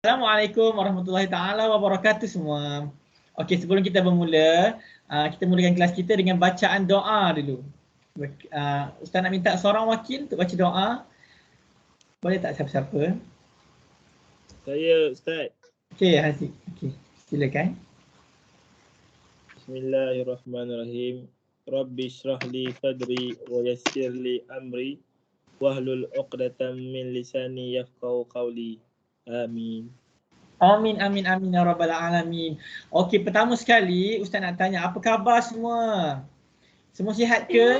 Assalamualaikum warahmatullahi taala wabarakatuh semua. Okey, sebelum kita bermula, kita mulakan kelas kita dengan bacaan doa dulu. Ustaz nak minta seorang wakil untuk baca doa. Boleh tak siapa-siapa? Saya Ustaz. Okey, Haziq. Okey, silakan. Bismillahirrahmanirrahim. Rabbi shrah li sadri wa yassir li amri wahlul 'uqdatam min lisani yafqahu qawli. Amin. Amin, amin, amin ya rabbal alamin. Okey, pertama sekali Ustaz nak tanya, apa khabar semua? Semua sihat ke?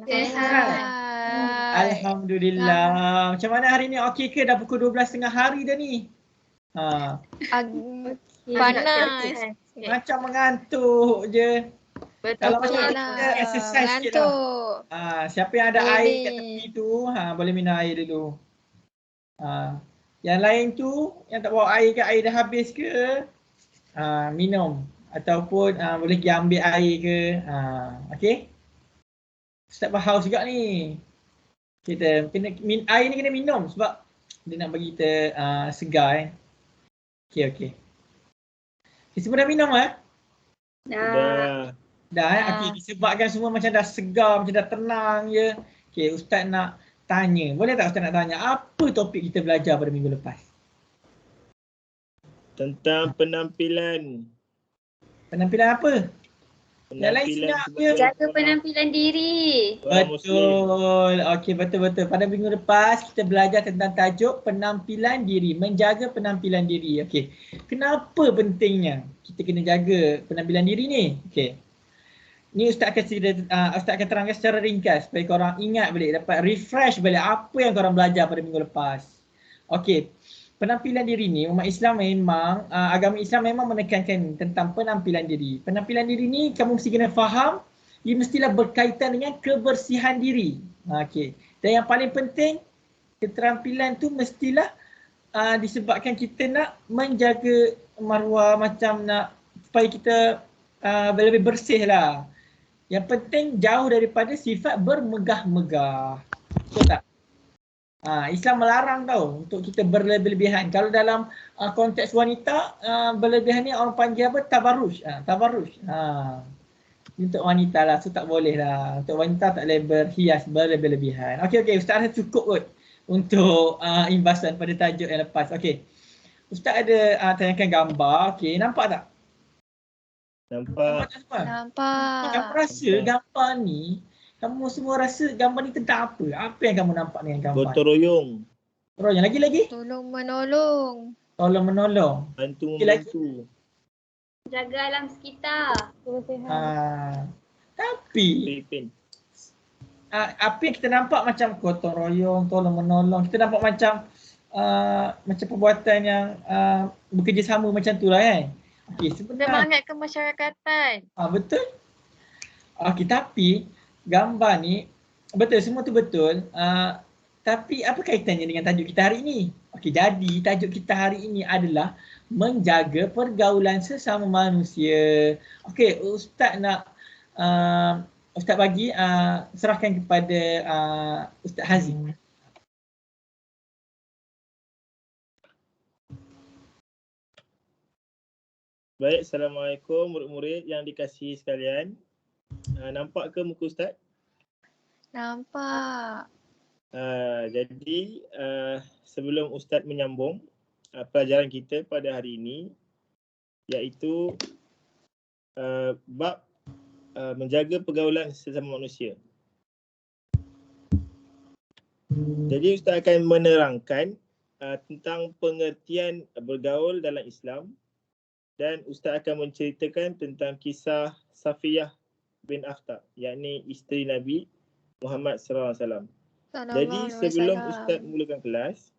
Sihat. Alhamdulillah. Macam mana hari ni? Okey ke? Dah pukul 12.30 hari dah ni. Panas. Macam mengantuk je. Betul. Kalau macam kita exercise sikit lah. Siapa yang ada air kat tepi tu, boleh minum air dulu. Yang lain tu, yang tak bawa air ke, air dah habis ke, minum. Ataupun boleh pergi ambil air ke. Okay. Ustaz berhaus juga ni. Kita kena, air ni kena minum sebab dia nak bagi kita segar. Okay, okay. Semua dah minum Dah. Okey, disebabkan semua macam dah segar, macam dah tenang je. Okey, Ustaz nak tanya. Boleh tak Ustaz nak tanya apa topik kita belajar pada minggu lepas? Tentang penampilan. Penampilan apa? Yang lain senang je. Jaga penampilan diri. Betul. Okey, betul-betul. Pada minggu lepas kita belajar tentang tajuk penampilan diri, menjaga penampilan diri. Okey. Kenapa pentingnya kita kena jaga penampilan diri ni? Okey. Ni Ustaz akan terangkan secara ringkas supaya korang ingat balik, dapat refresh balik apa yang korang belajar pada minggu lepas. Okey. Penampilan diri ni, umat Islam memang, agama Islam memang menekankan tentang penampilan diri. Penampilan diri ni kamu mesti kena faham, dia mestilah berkaitan dengan kebersihan diri. Okey. Dan yang paling penting, keterampilan tu mestilah disebabkan kita nak menjaga maruah, macam nak supaya kita lebih bersih lah. Yang penting jauh daripada sifat bermegah-megah. Betul tak? Islam melarang tau untuk kita berlebih-lebihan. Kalau dalam konteks wanita, berlebihan ni orang panggil apa? Tabarruj. Tabarruj. Untuk wanita lah, so tak boleh lah. Untuk wanita tak boleh berhias berlebih-lebihan. Okey, okey. Ustaz rasa cukup kot untuk imbasan pada tajuk yang lepas. Okey. Ustaz ada tanyakan gambar. Okey, nampak tak? Nampak. Kamu rasa gambar ni, kamu semua rasa gambar ni tentang apa? Apa yang kamu nampak dengan gambar? Gotong royong. Royong lagi? Tolong menolong. Tolong menolong. Bantu membantu. Jaga alam sekitar. Tapi apa yang kita nampak macam gotong royong, tolong menolong, kita nampak macam perbuatan yang bekerjasama macam tu lah kan. Okey, sebenarnya Semangat kemasyarakatan. Betul. Okey, tapi gambar ni betul, semua tu betul. Tapi apa kaitannya dengan tajuk kita hari ini? Okey, jadi tajuk kita hari ini adalah menjaga pergaulan sesama manusia. Okey, Ustaz nak Ustaz bagi serahkan kepada Ustaz Haziq. Baik, Assalamualaikum murid-murid yang dikasihi sekalian. Nampak ke muka Ustaz? Nampak. Jadi sebelum Ustaz menyambung pelajaran kita pada hari ini, iaitu bab menjaga pergaulan sesama manusia. Jadi Ustaz akan menerangkan tentang pengertian bergaul dalam Islam, dan Ustaz akan menceritakan tentang kisah Safiyah bin Akhtar, yakni isteri Nabi Muhammad SAW. Jadi sebelum Ustaz mulakan kelas,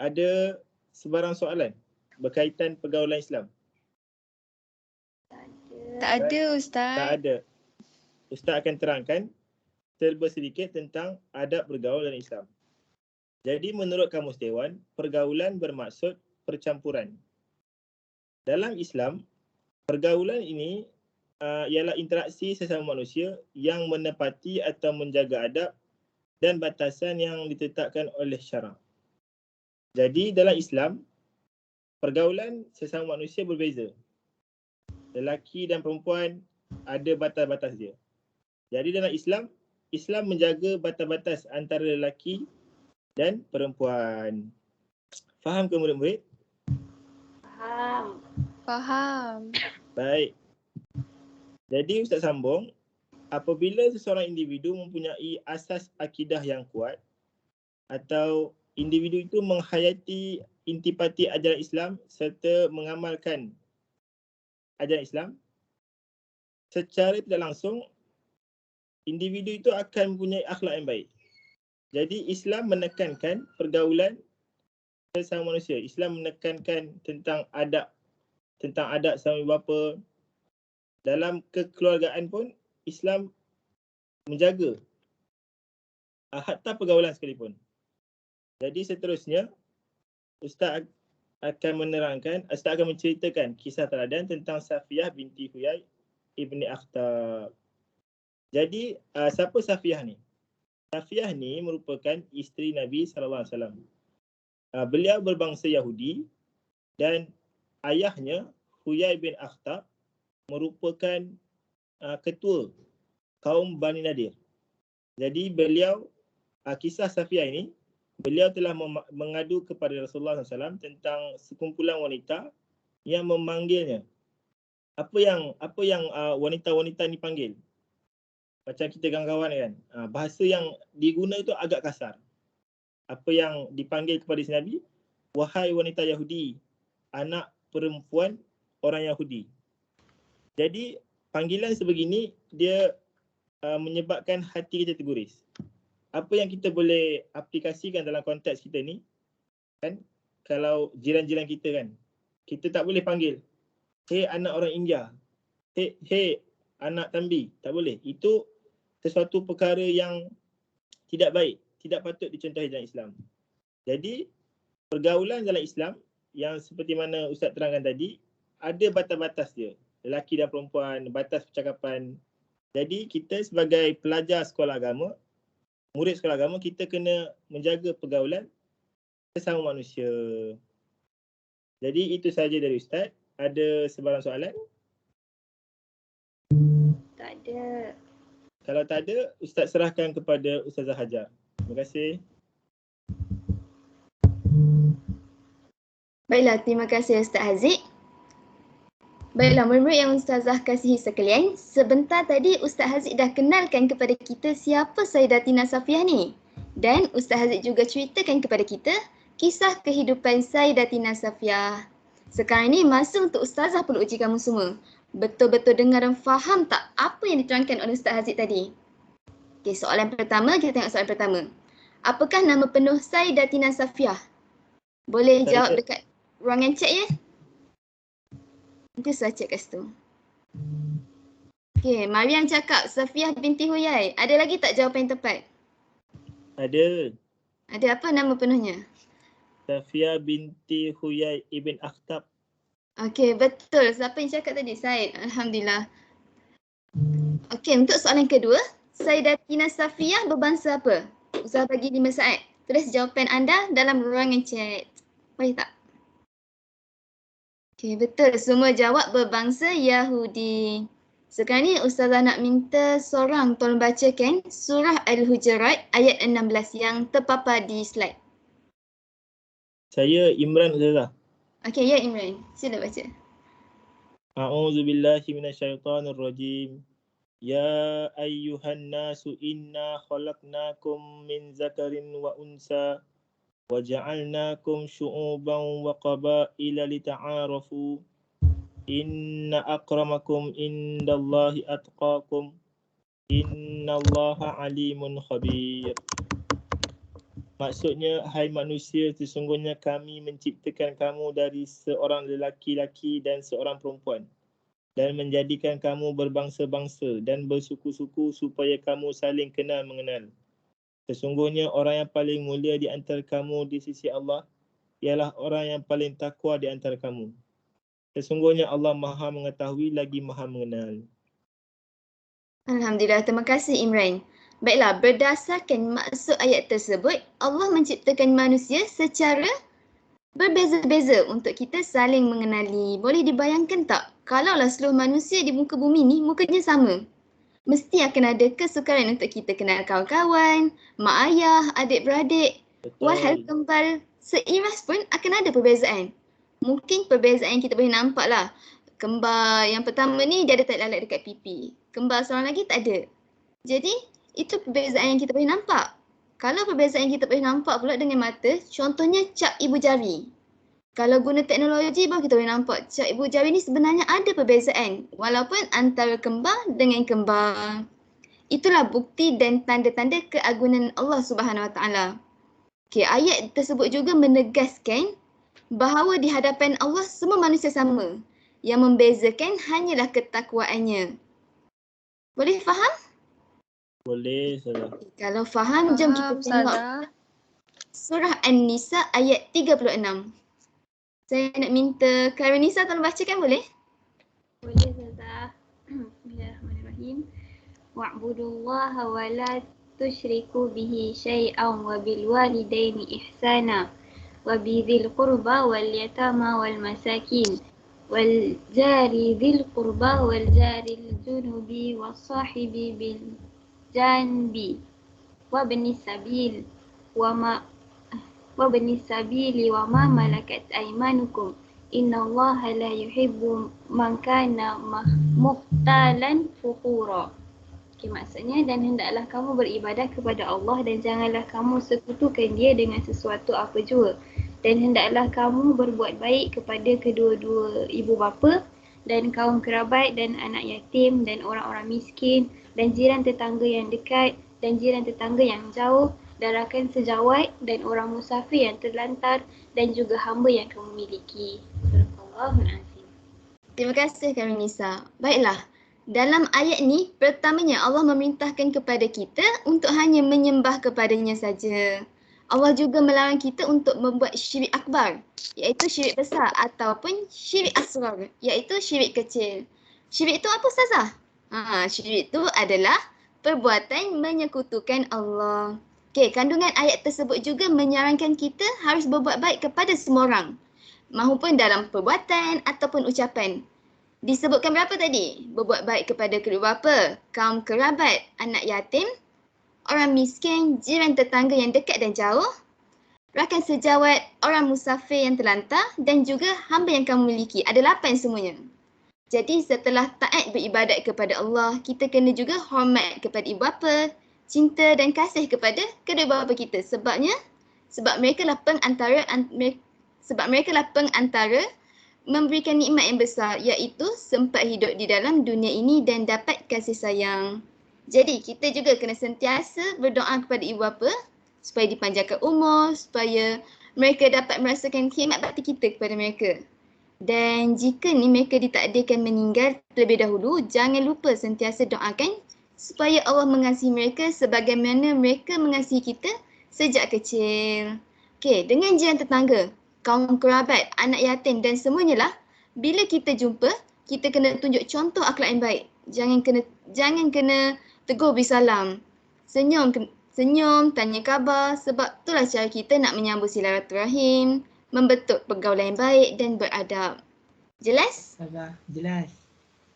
ada sebarang soalan berkaitan pergaulan Islam? Tak ada Ustaz. Tak ada. Ustaz akan terangkan terlebih sedikit tentang adab bergaul dalam Islam. Jadi menurut Kamus Dewan, pergaulan bermaksud percampuran. Dalam Islam, pergaulan ini ialah interaksi sesama manusia yang menepati atau menjaga adab dan batasan yang ditetapkan oleh syarak. Jadi dalam Islam, pergaulan sesama manusia berbeza. Lelaki dan perempuan ada batas-batas dia. Jadi dalam Islam, Islam menjaga batas-batas antara lelaki dan perempuan. Faham ke murid-murid? Faham. Faham. Baik. Jadi Ustaz sambung, apabila seseorang individu mempunyai asas akidah yang kuat atau individu itu menghayati intipati ajaran Islam serta mengamalkan ajaran Islam, secara tidak langsung individu itu akan mempunyai akhlak yang baik. Jadi Islam menekankan pergaulan sesama manusia. Islam menekankan tentang adab sama ibu bapa. Dalam kekeluargaan pun Islam menjaga hatta pergaulan sekalipun. Jadi seterusnya Ustaz akan menceritakan kisah teladan tentang Safiyah binti Huyai ibni Akhtab. Jadi siapa Safiyah ni? Safiyah ni merupakan isteri Nabi SAW. Beliau berbangsa Yahudi dan ayahnya Huyai bin Akhtab merupakan ketua kaum Bani Nadir. Jadi beliau, kisah Safiyah ini, beliau telah mengadu kepada Rasulullah SAW tentang sekumpulan wanita yang memanggilnya. Apa yang wanita-wanita ni panggil? Macam kita kawan-kawan kan, bahasa yang diguna itu agak kasar. Apa yang dipanggil kepada si Nabi? Wahai wanita Yahudi, anak perempuan orang Yahudi. Jadi panggilan sebegini dia menyebabkan hati kita terguris. Apa yang kita boleh aplikasikan dalam konteks kita ni, kan, kalau jiran-jiran kita kan, kita tak boleh panggil, hey anak orang India, hey anak Tambi, tak boleh. Itu sesuatu perkara yang tidak baik, tidak patut dicontohi dalam Islam. Jadi pergaulan dalam Islam yang seperti mana Ustaz terangkan tadi, ada batas-batas dia. Lelaki dan perempuan, batas percakapan. Jadi kita sebagai pelajar sekolah agama, murid sekolah agama, kita kena menjaga pergaulan sesama manusia. Jadi itu saja dari Ustaz. Ada sebarang soalan? Tak ada. Kalau tak ada, Ustaz serahkan kepada Ustazah Hajar. Terima kasih. Baiklah, terima kasih Ustaz Haziq. Baiklah, murid-murid yang Ustazah kasihi sekalian, sebentar tadi Ustaz Haziq dah kenalkan kepada kita siapa Sayyidatina Safiyah ni. Dan Ustaz Haziq juga ceritakan kepada kita kisah kehidupan Sayyidatina Safiyah. Sekarang ni masa untuk Ustazah perlu uji kamu semua. Betul-betul dengar dan faham tak apa yang diterangkan oleh Ustaz Haziq tadi? Okey, soalan pertama, kita tengok soalan pertama. Apakah nama penuh Sayyidatina Safiyah? Boleh jawab dekat ruangan chat ya? Nanti saya cek kat situ. Okey, Mariam cakap Safiyah binti Huyai. Ada lagi tak jawapan yang tepat? Ada. Ada apa nama penuhnya? Safiyah binti Huyai ibn Akhtab. Okey, betul. Siapa yang cakap tadi? Said. Alhamdulillah. Okey, untuk soalan kedua, Sayyidatina Safiyah berbangsa apa? Ustaz bagi 5 saat. Tulis jawapan anda dalam ruangan chat. Boleh tak? Okey, betul. Semua jawab berbangsa Yahudi. Sekarang ni Ustazah nak minta seorang tolong bacakan surah Al-Hujurat ayat 16 yang terpapar di slide. Saya Imran Ustazah. Okey, ya Imran. Sila baca. A'udzubillahi minasyaitonirrajim. Ya ayyuhan nasu inna khalaqnakum min zakarin wa unsa wa ja'alnakum syu'uban wa qabaila lita'arafu. Inna akramakum indallahi atqakum. Innallaha alimun khabir. Maksudnya, hai manusia, sesungguhnya kami menciptakan kamu dari seorang lelaki-laki dan seorang perempuan dan menjadikan kamu berbangsa-bangsa dan bersuku-suku supaya kamu saling kenal mengenal. Sesungguhnya orang yang paling mulia di antara kamu di sisi Allah ialah orang yang paling takwa di antara kamu. Sesungguhnya Allah Maha mengetahui lagi Maha mengenal. Alhamdulillah, terima kasih Imran. Baiklah, berdasarkan maksud ayat tersebut, Allah menciptakan manusia secara berbeza-beza untuk kita saling mengenali. Boleh dibayangkan tak? Kalaulah seluruh manusia di muka bumi ni mukanya sama, mesti akan ada kesukaran untuk kita kenal kawan-kawan, mak ayah, adik-beradik. Walhal kembar seiras pun akan ada perbezaan. Mungkin perbezaan yang kita boleh nampak lah. Kembar yang pertama ni dia ada tai lalat dekat pipi. Kembar seorang lagi tak ada. Jadi itu perbezaan yang kita boleh nampak. Kalau perbezaan yang kita boleh nampak pula dengan mata, contohnya cap ibu jari. Kalau guna teknologi baru kita boleh nampak cap ibu jari ni sebenarnya ada perbezaan walaupun antara kembar dengan kembar. Itulah bukti dan tanda-tanda keagungan Allah Subhanahu Wa Taala. Okey, ayat tersebut juga menegaskan bahawa di hadapan Allah semua manusia sama. Yang membezakan hanyalah ketakwaannya. Boleh faham? Boleh, Ustazah. Kalau faham, jom kita tengok surah An-Nisa ayat 36. Saya nak minta Karinisa tolong bacakan boleh? Boleh Ustazah. Bismillahirrahmanirrahim. Wa'budullaha wa la tusyriku bihi syai'an wa bil walidaini ihsana wa bidzil qurba wal yatama wal masakin wal jari dzil qurba wal jaril junubi was sahibi bil janbi wa bnis sabil wa ma malakat aymanukum innallaha la yuhibbu man kana mukhtalan fakhura. Okay, maksudnya dan hendaklah kamu beribadah kepada Allah dan janganlah kamu sekutukan dia dengan sesuatu apa jua. Dan hendaklah kamu berbuat baik kepada kedua-dua ibu bapa dan kaum kerabat dan anak yatim dan orang-orang miskin dan jiran tetangga yang dekat dan jiran tetangga yang jauh dan rakan sejawat dan orang musafir yang terlantar dan juga hamba yang kamu miliki. Subhanallahul-Azim. Terima kasih Karinisa. Baiklah, dalam ayat ni pertamanya Allah memerintahkan kepada kita untuk hanya menyembah kepadanya saja. Allah juga melarang kita untuk membuat syirik akbar, iaitu syirik besar ataupun syirik asghar, iaitu syirik kecil. Syirik itu apa Ustazah? Syirik itu adalah perbuatan menyekutukan Allah. Okey, kandungan ayat tersebut juga menyarankan kita harus berbuat baik kepada semua orang, mahupun dalam perbuatan ataupun ucapan. Disebutkan berapa tadi? Berbuat baik kepada kedua bapa, kaum kerabat, anak yatim, orang miskin, jiran tetangga yang dekat dan jauh, rakan sejawat, orang musafir yang terlantar dan juga hamba yang kamu miliki. Ada 8 semuanya. Jadi setelah taat beribadat kepada Allah, kita kena juga hormat kepada ibu bapa, cinta dan kasih kepada kedua bapa kita. Sebab mereka lah pengantara memberikan nikmat yang besar, iaitu sempat hidup di dalam dunia ini dan dapat kasih sayang. Jadi kita juga kena sentiasa berdoa kepada ibu bapa supaya dipanjangkan umur, supaya mereka dapat merasakan khidmat bakti kita kepada mereka. Dan jika ni mereka ditakdirkan meninggal terlebih dahulu, jangan lupa sentiasa doakan supaya Allah mengasihi mereka sebagaimana mereka mengasihi kita sejak kecil. Okey, dengan jiran tetangga, kaum kerabat, anak yatim dan semuanya lah, bila kita jumpa, kita kena tunjuk contoh akhlak yang baik. Jangan kena tegur beri salam. Senyum, tanya khabar sebab itulah cara kita nak menyambung silaturahim, membentuk pergaulan yang baik dan beradab. Jelas? Jelas.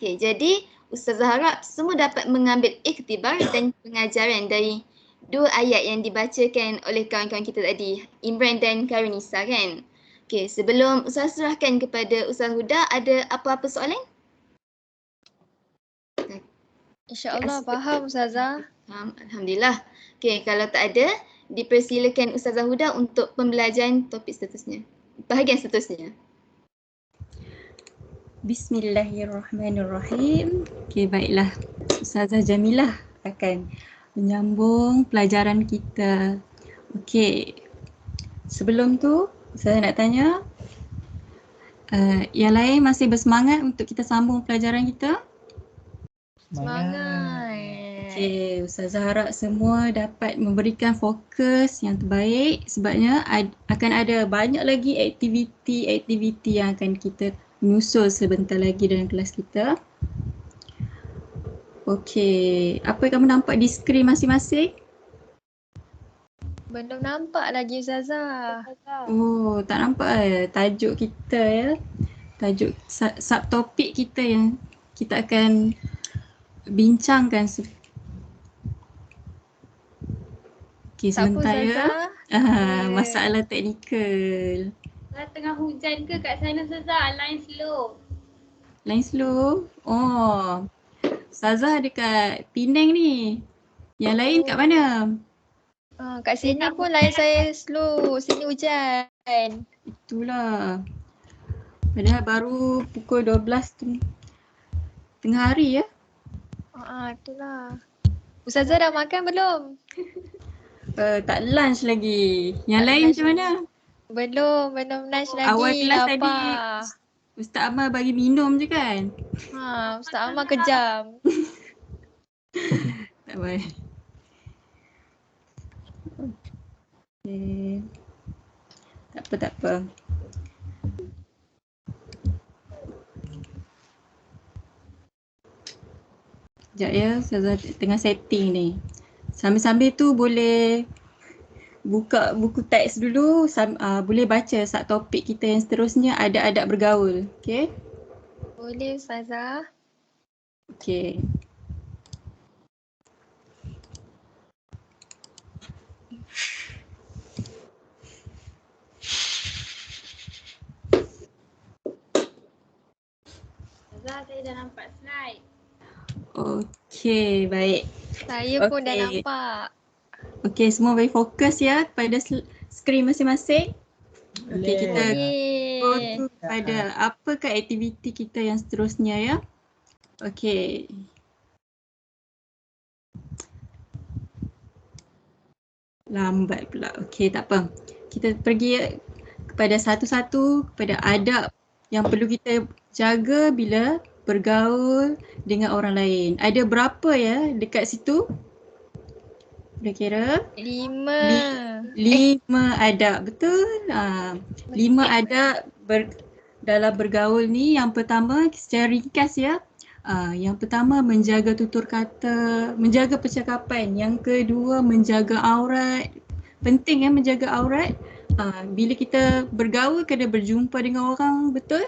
Okey, jadi Ustazah harap semua dapat mengambil iktibar dan pengajaran dari 2 ayat yang dibacakan oleh kawan-kawan kita tadi, Imran dan Karinisa kan? Okey, sebelum Ustazah serahkan kepada Ustazah Huda, ada apa-apa soalan? InsyaAllah faham Ustazah. Alhamdulillah. Okey, kalau tak ada, dipersilakan Ustazah Huda untuk pembelajaran topik seterusnya. Bahagian seterusnya. Bismillahirrahmanirrahim. Okey, baiklah. Ustazah Jamilah akan menyambung pelajaran kita. Okey. Sebelum tu, saya nak tanya, yang lain masih bersemangat untuk kita sambung pelajaran kita? Semangat. Okey, Ustazah harap semua dapat memberikan fokus yang terbaik sebabnya akan ada banyak lagi aktiviti yang akan kita menyusul sebentar lagi dalam kelas kita. Okey, apa yang kamu nampak di skrin masing-masing? Belum nampak lagi Ustazah. Oh, tak nampak tajuk kita ya. Tajuk subtopik kita yang kita akan bincangkan. Okey, Tak apa sementara Ustazah. masalah teknikal. Tengah hujan ke kat sana Ustazah? Line slow. Line slow? Oh, Ustazah dekat Penang ni. Yang lain kat mana? Kat sini pun line saya slow. Sini hujan. Itulah. Padahal baru pukul 12 tengah hari ya. Itulah. Ustazah dah makan belum? Tak lunch lagi. Yang Tak lain lunch macam mana? Belum lunch lagi. Awal kelas lapar. tadi Ustaz Amal bagi minum je kan? Ustaz Amal kejam. Tak baik. Okay. Tak apa. Sekejap ya, Ustazah tengah setting ni. Sambil-sambil tu boleh buka buku teks dulu, boleh baca subtopik kita yang seterusnya, adab-adab bergaul. Okay? Boleh Ustazah. Okay. Ustazah, saya dah nampak slide. Okay, baik. Saya pun dah nampak. Okay, semua bagi fokus ya pada skrin masing-masing. Okay, kita go to pada apakah aktiviti kita yang seterusnya ya. Okay. Lambat pula. Okay, tak apa. Kita pergi kepada satu-satu kepada adab yang perlu kita jaga bila bergaul dengan orang lain. Ada berapa ya dekat situ? Kira-kira 5 adab, betul? 5 adab dalam bergaul ni. Yang pertama secara ringkas ya. Yang pertama menjaga tutur kata, menjaga percakapan. Yang kedua menjaga aurat. Penting ya menjaga aurat. Bila kita bergaul kena berjumpa dengan orang, betul?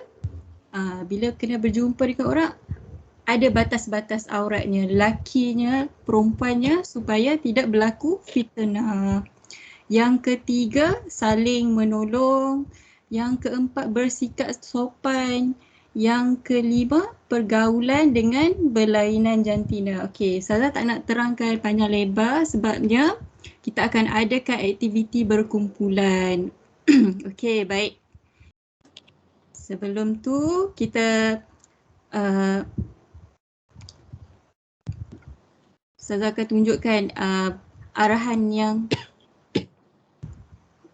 Bila kena berjumpa dengan orang, ada batas-batas auratnya, lakinya, perempuannya, supaya tidak berlaku fitnah. Yang ketiga, saling menolong. Yang keempat, bersikap sopan. Yang kelima, pergaulan dengan berlainan jantina. Okey, saya tak nak terangkan panjang lebar sebabnya kita akan adakan aktiviti berkumpulan. Okey, baik. Sebelum tu kita saya akan tunjukkan arahan yang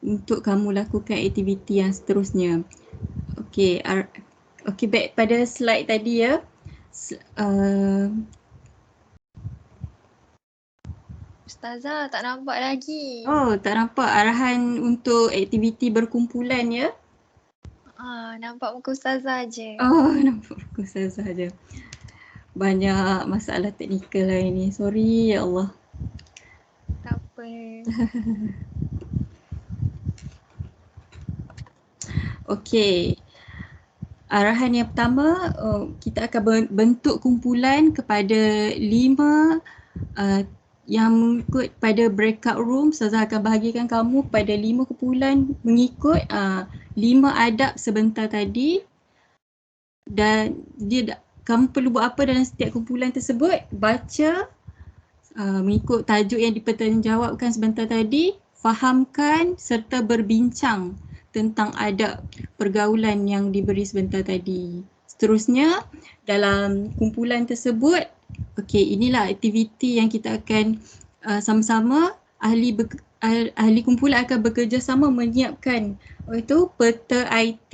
untuk kamu lakukan aktiviti yang seterusnya. Okey, back pada slide tadi ya. Ustazah tak nampak lagi. Oh, tak nampak arahan untuk aktiviti berkumpulan ya? Nampak muka Ustazah je. Oh, nampak muka Ustazah je. Banyak masalah teknikal lah ini. Sorry ya Allah. Tak apa. Okey. Arahan yang pertama, kita akan bentuk kumpulan kepada 5 yang mengikut pada breakout room. Ustazah akan bahagikan kamu pada 5 kumpulan mengikut 5 adab sebentar tadi. Dan kamu perlu buat apa dalam setiap kumpulan tersebut? Baca mengikut tajuk yang dipertanggungjawabkan sebentar tadi, fahamkan serta berbincang tentang adab pergaulan yang diberi sebentar tadi. Seterusnya, dalam kumpulan tersebut, inilah aktiviti yang kita akan sama-sama ahli kumpulan akan bekerjasama menyiapkan peta IT.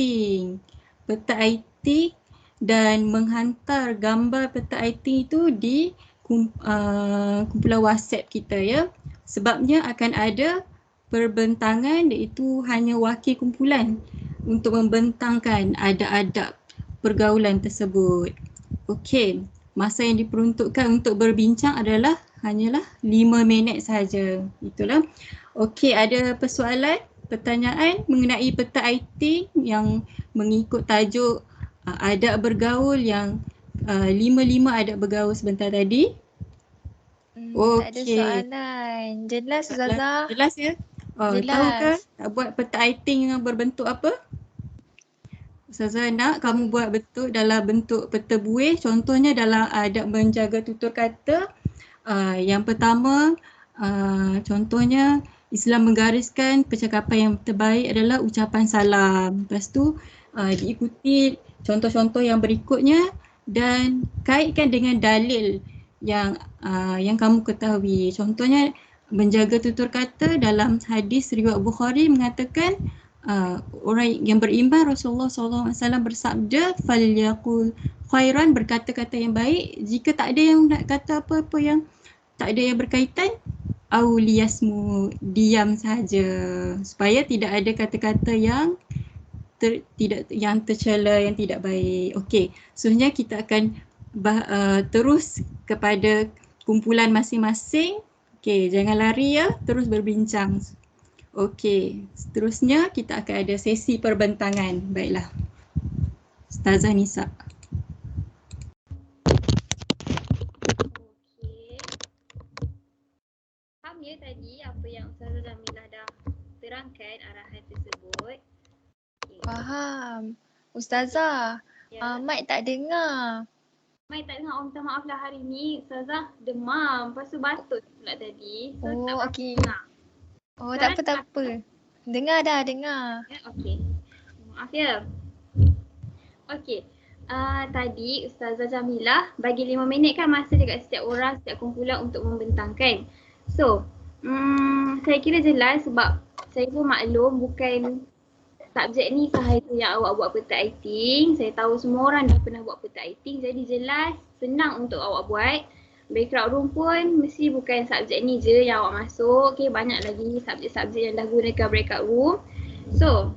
Peta IT dan menghantar gambar peta IT itu di kumpulan WhatsApp kita ya. Sebabnya akan ada perbentangan, iaitu hanya wakil kumpulan untuk membentangkan adab-adab pergaulan tersebut. Okey, masa yang diperuntukkan untuk berbincang hanyalah 5 minit sahaja. Itulah. Okey, ada pertanyaan mengenai peta IT yang mengikut tajuk adab bergaul yang 5 adab bergaul sebentar tadi. Tak ada Okey. soalan. Jelas Ustazah? Jelas ya? Jelas. Tahukah nak buat peta IT yang berbentuk apa? Ustazah nak kamu buat dalam bentuk peta buih, contohnya dalam adab menjaga tutur kata. Yang pertama, contohnya Islam menggariskan percakapan yang terbaik adalah ucapan salam. Lepas tu diikuti contoh-contoh yang berikutnya dan kaitkan dengan dalil yang kamu ketahui. Contohnya menjaga tutur kata dalam hadis riwayat Bukhari mengatakan orang yang beriman Rasulullah SAW bersabda falyaqul khairan, berkata-kata yang baik. Jika tak ada yang nak kata apa-apa yang tak ada yang berkaitan, auliyasmu, diam sahaja supaya tidak ada kata-kata yang tercela, yang tidak baik. Okey, seterusnya kita akan terus kepada kumpulan masing-masing. Okey, jangan lari ya, terus berbincang. Okey, seterusnya kita akan ada sesi perbentangan. Baiklah. Ustazah Nisa. Okey. Faham ya tadi apa yang Ustazah Jamilah dah terangkan arahan tersebut? Okay. Faham. Ustazah, Ya. Mike tak dengar. Mai tak dengar, minta maaf lah hari ni Ustazah demam, lepas tu batuk pula tadi. So tak berapa Okey. dengar. Oh, tak apa, tak apa. Dengar dah, dengar. Ya, okey. Maaf ya. Okey. Tadi Ustazah Jamilah bagi 5 minit kan masa dekat setiap orang, setiap kumpulan untuk membentangkan. So, saya kira jelas sebab saya pun maklum bukan subjek ni sahaja yang awak buat peta writing. Saya tahu semua orang dah pernah buat peta writing, jadi jelas senang untuk awak buat. Breakout room pun mesti bukan subjek ni je yang awak masuk. Okay, banyak lagi subjek-subjek yang dah gunakan breakout room. So,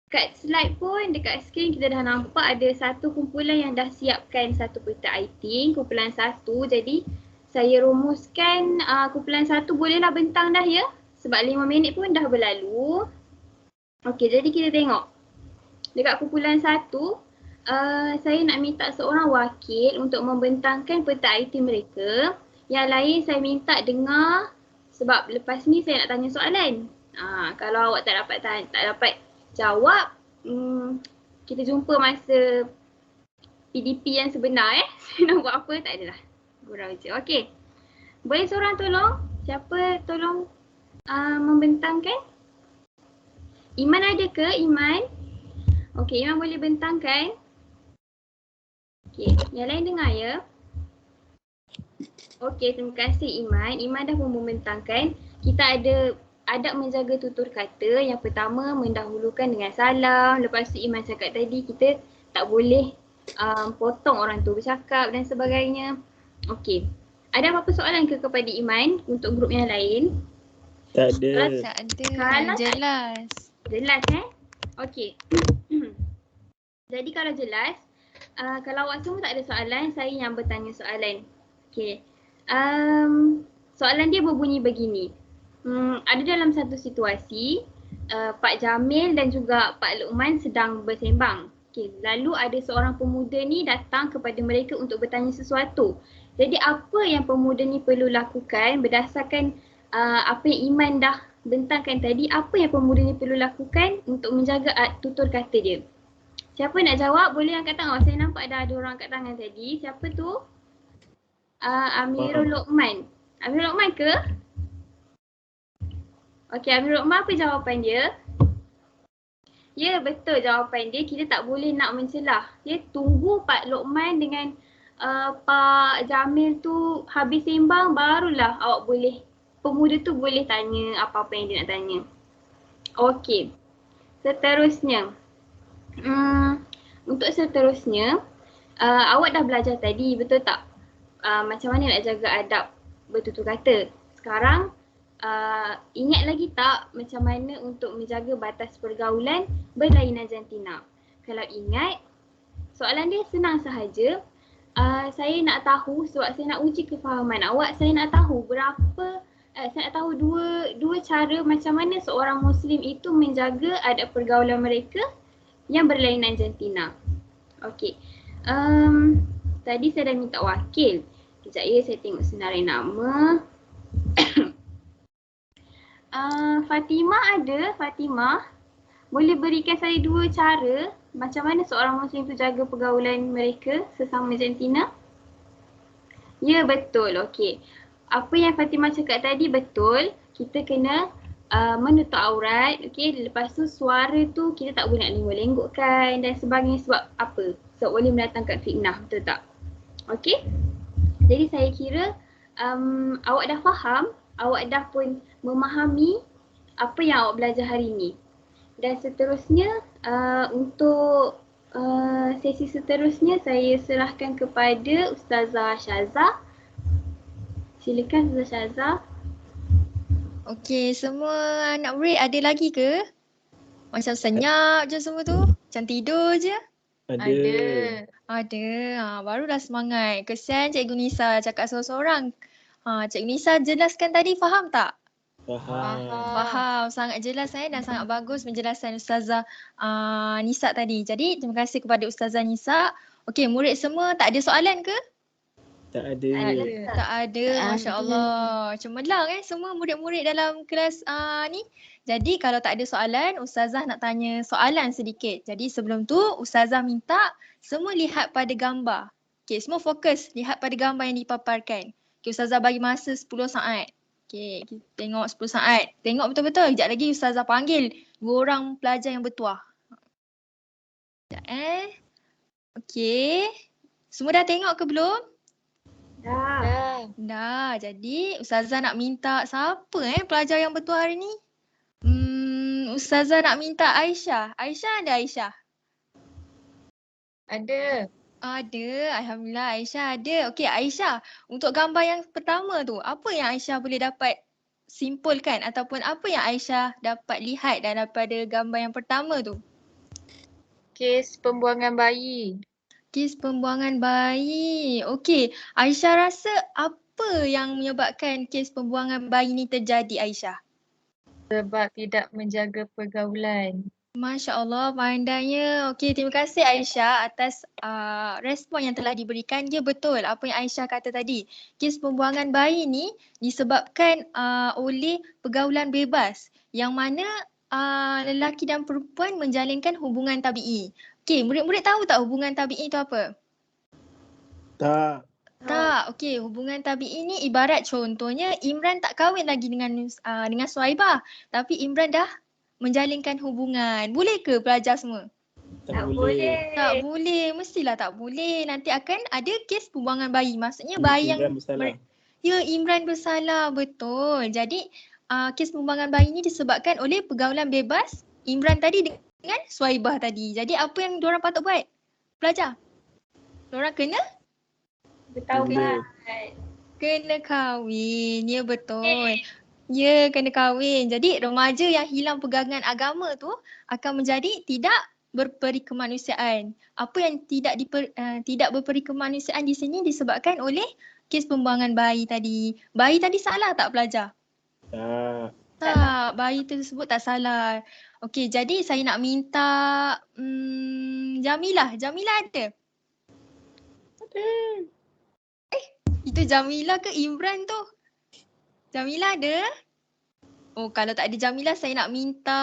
kat slide pun dekat skrin kita dah nampak ada satu kumpulan yang dah siapkan satu peta writing, kumpulan 1. Jadi saya rumuskan kumpulan 1 bolehlah bentang dah ya. Sebab 5 minit pun dah berlalu. Okey, jadi kita tengok. Dekat kumpulan 1, saya nak minta seorang wakil untuk membentangkan peta IT mereka. Yang lain saya minta dengar sebab lepas ni saya nak tanya soalan. Kalau awak tak dapat jawab, kita jumpa masa PDP yang sebenar Saya nak buat apa, tak adalah. Gurau je. Okey. Boleh seorang tolong? Siapa tolong membentangkan? Iman ada ke? Iman? Okey, Iman boleh bentangkan? Okey, yang lain dengar ya. Okey, terima kasih Iman. Iman dah pun membentangkan. Kita ada adab menjaga tutur kata. Yang pertama, mendahulukan dengan salam. Lepas tu Iman cakap tadi, kita tak boleh potong orang tu bercakap dan sebagainya. Okey. Ada apa-apa soalan ke kepada Iman untuk grup yang lain? Tak ada. Tak ada. Kalau Jelas. Jelas Okey. Jadi kalau jelas, kalau awak semua tak ada soalan, saya yang bertanya soalan. Okey. Soalan dia berbunyi begini. Ada dalam satu situasi, Pak Jamil dan juga Pak Luqman sedang bersembang. Okey, lalu ada seorang pemuda ni datang kepada mereka untuk bertanya sesuatu. Jadi apa yang pemuda ni perlu lakukan berdasarkan apa yang Iman dah bentangkan tadi, apa yang pemuda ni perlu lakukan untuk menjaga tutur kata dia? Siapa nak jawab? Boleh angkat tangan. Saya nampak dah ada orang angkat tangan tadi. Siapa tu? Amirul Luqman. Amirul Luqman ke? Okey, Amirul Luqman, apa jawapan dia? Ya, betul jawapan dia. Kita tak boleh nak mencelah. Ya, tunggu Pak Luqman dengan Pak Jamil tu habis sembang, barulah awak boleh, pemuda tu boleh tanya apa-apa yang dia nak tanya. Okey. Seterusnya. Untuk seterusnya, awak dah belajar tadi, betul tak? Macam mana nak jaga adab bertutur kata. Sekarang, ingat lagi tak macam mana untuk menjaga batas pergaulan berlainan jantina? Kalau ingat, soalan dia senang sahaja. Saya nak tahu sebab saya nak uji kefahaman awak, saya nak tahu berapa saya nak tahu dua cara macam mana seorang Muslim itu menjaga adab pergaulan mereka yang berlainan jantina. Okey. Tadi saya dah minta wakil. Kejap ya, saya tengok senarai nama. Fatimah ada? Fatimah, boleh berikan saya dua cara macam mana seorang Muslim itu jaga pergaulan mereka sesama jantina? Ya, betul. Okey. Apa yang Fatimah cakap tadi betul. Kita kena menutup aurat. Okey. Lepas tu suara tu kita tak boleh nak lenggok-lenggokkan dan sebagainya. Sebab apa? Sebab boleh mendatangkan fitnah. Betul tak? Okey. Jadi saya kira awak dah faham. Awak dah pun memahami apa yang awak belajar hari ni. Dan seterusnya untuk sesi seterusnya saya serahkan kepada Ustazah Syazah. Silakan Ustazah Syazah. Okey, semua anak murid ada lagi ke? Macam senyap je semua tu? Macam tidur je? Ada. Barulah semangat. Kesian Cikgu Nisa cakap seorang-seorang. Cikgu Nisa jelaskan tadi, faham tak? Faham. Sangat jelas dan sangat bagus penjelasan Ustazah Nisa tadi. Jadi terima kasih kepada Ustazah Nisa. Okey, murid semua tak ada soalan ke? Tak ada. Tak ada. Masya Allah. Cemerlang semua murid-murid dalam kelas ni. Jadi kalau tak ada soalan, Ustazah nak tanya soalan sedikit. Jadi sebelum tu Ustazah minta semua lihat pada gambar. Okey, semua fokus lihat pada gambar yang dipaparkan. Okey, Ustazah bagi masa 10 saat. Okey, kita tengok 10 saat. Tengok betul-betul. Sekejap lagi Ustazah panggil 2 orang pelajar yang bertuah. Sekejap Okey. Semua dah tengok ke belum? Dah. Jadi Ustazah nak minta siapa pelajar yang bertuah hari ni? Ustazah nak minta Aisyah. Aisyah ada Aisyah? Ada. Alhamdulillah Aisyah ada. Okey Aisyah, untuk gambar yang pertama tu, apa yang Aisyah boleh dapat simpulkan ataupun apa yang Aisyah dapat lihat daripada gambar yang pertama tu? Kes pembuangan bayi. Kes pembuangan bayi. Okey, Aisyah rasa apa yang menyebabkan kes pembuangan bayi ni terjadi Aisyah? Sebab tidak menjaga pergaulan. Masya Allah, pandainya. Okey, terima kasih Aisyah atas respon yang telah diberikan. Dia betul apa yang Aisyah kata tadi. Kes pembuangan bayi ni disebabkan oleh pergaulan bebas yang mana lelaki dan perempuan menjalinkan hubungan tabi'i. Okey, murid-murid tahu tak hubungan tabi'i tu apa? Tak. Okey, hubungan tabi'i ni ibarat contohnya Imran tak kahwin lagi dengan Suhaibah, tapi Imran dah menjalinkan hubungan. Boleh ke pelajar semua? Tak boleh. Tak boleh, mestilah tak boleh. Nanti akan ada kes pembuangan bayi. Maksudnya bayi yang Imran bersalah, betul. Jadi kes pembuangan bayi ni disebabkan oleh pergaulan bebas Imran tadi dengan Suhaibah tadi. Jadi apa yang diorang patut buat? Pelajar, diorang kena bertaubat. Kena kahwin, ya betul. Ya, kena kahwin. Jadi remaja yang hilang pegangan agama tu akan menjadi tidak berperi kemanusiaan. Apa yang tidak berperi kemanusiaan di sini disebabkan oleh kes pembuangan bayi tadi. Bayi tadi salah tak pelajar? Tak, bayi tersebut tak salah. Okey, jadi saya nak minta Jamilah. Jamilah ada? Itu Jamilah ke Imran tu? Jamilah ada? Oh, kalau tak ada Jamilah saya nak minta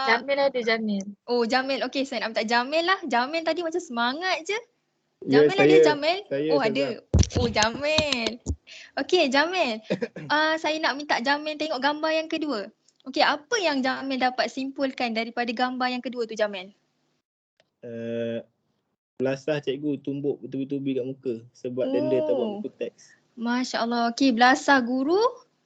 Jamil ada, Jamil. Oh, Jamil. Okey, saya nak minta Jamil lah. Jamil tadi macam semangat je. Jamil ada Jamil? Oh, ada. Oh, Jamil. Okey, Jamil. Saya nak minta Jamil tengok gambar yang kedua. Okey, apa yang Jamil dapat simpulkan daripada gambar yang kedua tu, Jamil? Belasah cikgu tumbuk betul-betul kat muka sebab denda tak buat buku teks. Masya Allah. Okey, belasah guru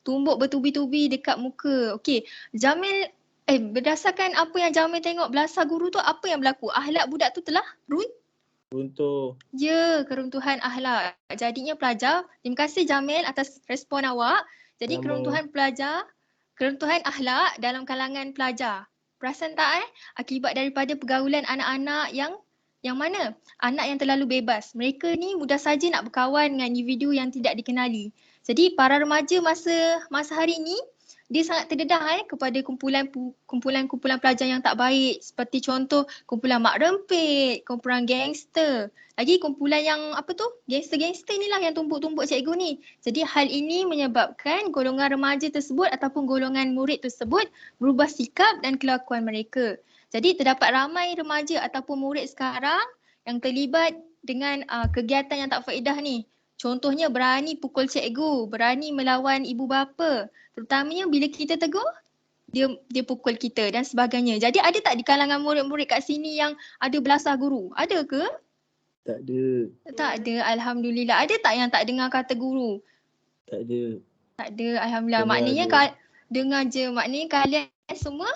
tumbuk bertubi-tubi dekat muka. Okey, Jamil berdasarkan apa yang Jamil tengok belasah guru tu, apa yang berlaku? Akhlak budak tu telah runtuh. Ya, keruntuhan akhlak. Jadinya pelajar, terima kasih Jamil atas respon awak. Jadi keruntuhan akhlak dalam kalangan pelajar. Perasan tak akibat daripada pergaulan anak-anak yang mana? Anak yang terlalu bebas. Mereka ni mudah saja nak berkawan dengan individu yang tidak dikenali. Jadi para remaja masa hari ni dia sangat terdedah kepada kumpulan pelajar yang tak baik, seperti contoh kumpulan mak rempit, kumpulan gangster. Lagi kumpulan yang gangster-gangster inilah yang tumbuk-tumbuk cikgu ni. Jadi hal ini menyebabkan golongan remaja tersebut ataupun golongan murid tersebut berubah sikap dan kelakuan mereka. Jadi terdapat ramai remaja ataupun murid sekarang yang terlibat dengan kegiatan yang tak faedah ni. Contohnya berani pukul cikgu, berani melawan ibu bapa. Terutamanya bila kita tegur, dia pukul kita dan sebagainya. Jadi ada tak di kalangan murid-murid kat sini yang ada belasah guru? Ada ke? Tak ada. Tak ada, alhamdulillah. Ada tak yang tak dengar kata guru? Tak ada. Tak ada, alhamdulillah. Dengar Maknanya je. dengar je. Maknanya kalian semua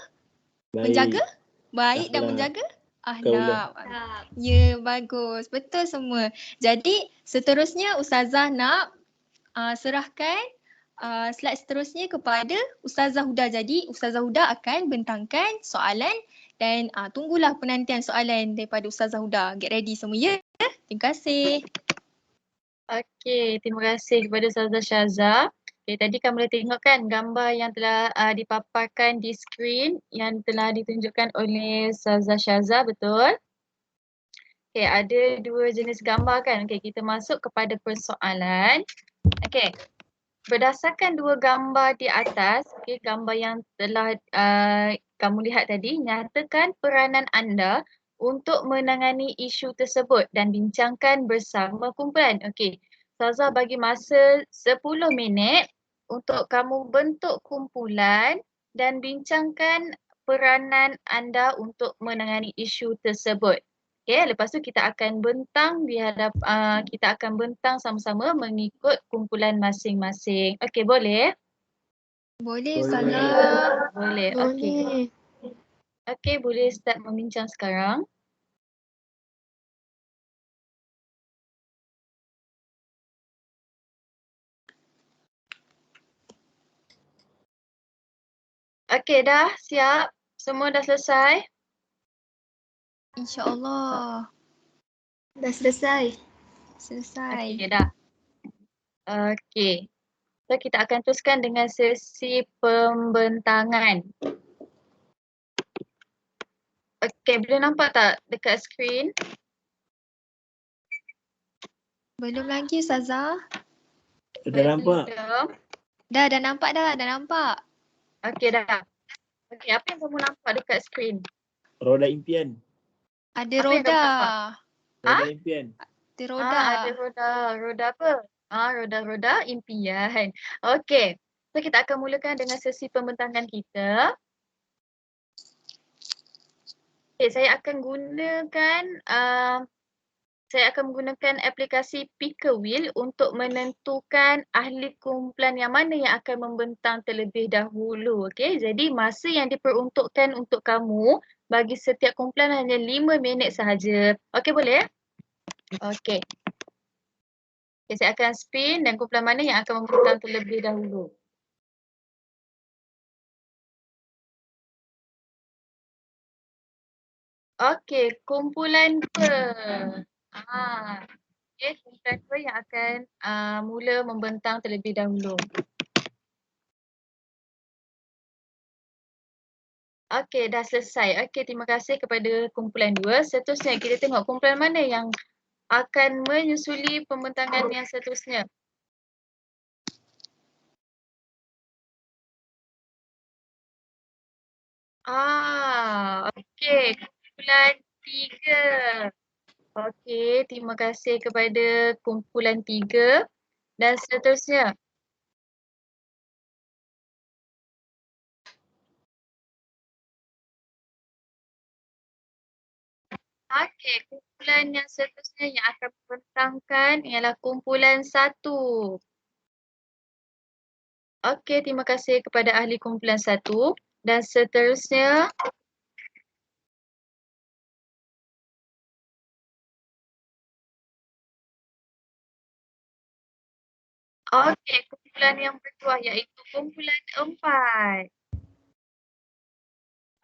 Baik. menjaga? Baik dan Akhlak. menjaga? Kaulah. Akhlak. Ya, bagus. Betul semua. Jadi seterusnya Ustazah nak serahkan slide seterusnya kepada Ustazah Huda. Jadi Ustazah Huda akan bentangkan soalan dan tunggulah penantian soalan daripada Ustazah Huda. Get ready semua ya. Terima kasih. Okey, terima kasih kepada Ustazah Syazah. Okay, tadi kan boleh tengok kan gambar yang telah dipaparkan di skrin yang telah ditunjukkan oleh Ustazah Syazah, betul? Okay, ada dua jenis gambar kan. Okay, kita masuk kepada persoalan. Okay, berdasarkan dua gambar di atas, okay, gambar yang telah kamu lihat tadi, nyatakan peranan anda untuk menangani isu tersebut dan bincangkan bersama kumpulan. Okay, Ustazah bagi masa 10 minit untuk kamu bentuk kumpulan dan bincangkan peranan anda untuk menangani isu tersebut. Okay, lepas tu kita akan bentang kita akan bentang sama-sama mengikut kumpulan masing-masing. Okay, boleh? Boleh Ustazah. Boleh. Okay. Okay, boleh start membincang sekarang. Okay, dah siap? Semua dah selesai? InsyaAllah. Dah selesai. Selesai. Okay, dah. Okay. So, kita akan teruskan dengan sesi pembentangan. Okay, boleh nampak tak dekat skrin? Belum lagi Ustazah. Dah nampak? Belum? Dah nampak dah nampak. Okay, dah. Okay, apa yang kamu nampak dekat skrin? Roda impian. Ada Apa yang roda. kamu nampak? Roda impian. Ada roda. Ada roda. Roda apa? Roda-roda impian. Okay. So, kita akan mulakan dengan sesi pembentangan kita. Okay, saya akan menggunakan aplikasi Picker Wheel untuk menentukan ahli kumpulan yang mana yang akan membentang terlebih dahulu. Okay, jadi masa yang diperuntukkan untuk kamu bagi setiap kumpulan hanya 5 minit sahaja. Okay, boleh? Okay. Okay, saya akan spin dan kumpulan mana yang akan membentang terlebih dahulu. Okay, kumpulan apa? Okay, kumpulan apa yang akan mula membentang terlebih dahulu. Okay, dah selesai. Okay, terima kasih kepada kumpulan 2. Seterusnya kita tengok kumpulan mana yang akan menyusuli pembentangan yang seterusnya. Okay, kumpulan 3. Okay, terima kasih kepada kumpulan 3 dan seterusnya. Okay, kumpulan yang seterusnya yang akan membentangkan ialah kumpulan 1. Okay, terima kasih kepada ahli kumpulan 1 dan seterusnya. Okay, kumpulan yang berdua iaitu kumpulan 4.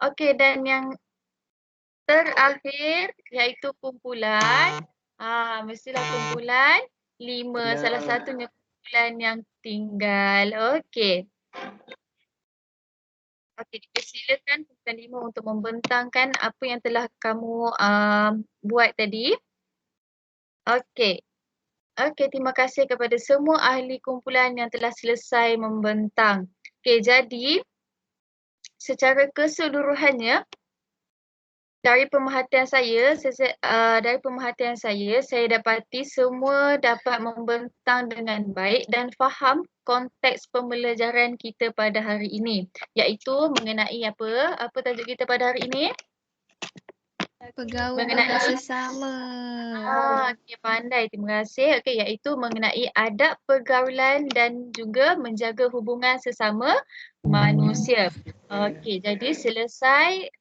Okay, dan yang terakhir iaitu kumpulan, mestilah kumpulan 5. Salah satunya kumpulan yang tinggal. Okey. Okey, dipersilakan kumpulan 5 untuk membentangkan apa yang telah kamu buat tadi. Okey. Okey, terima kasih kepada semua ahli kumpulan yang telah selesai membentang. Okey, jadi secara keseluruhannya dari pemerhatian saya dapati semua dapat membentang dengan baik dan faham konteks pembelajaran kita pada hari ini, iaitu mengenai apa? Apa tajuk kita pada hari ini? Pergaulan sesama. Okey, pandai. Terima kasih. Okey, iaitu mengenai adab pergaulan dan juga menjaga hubungan sesama manusia. Okey, jadi selesai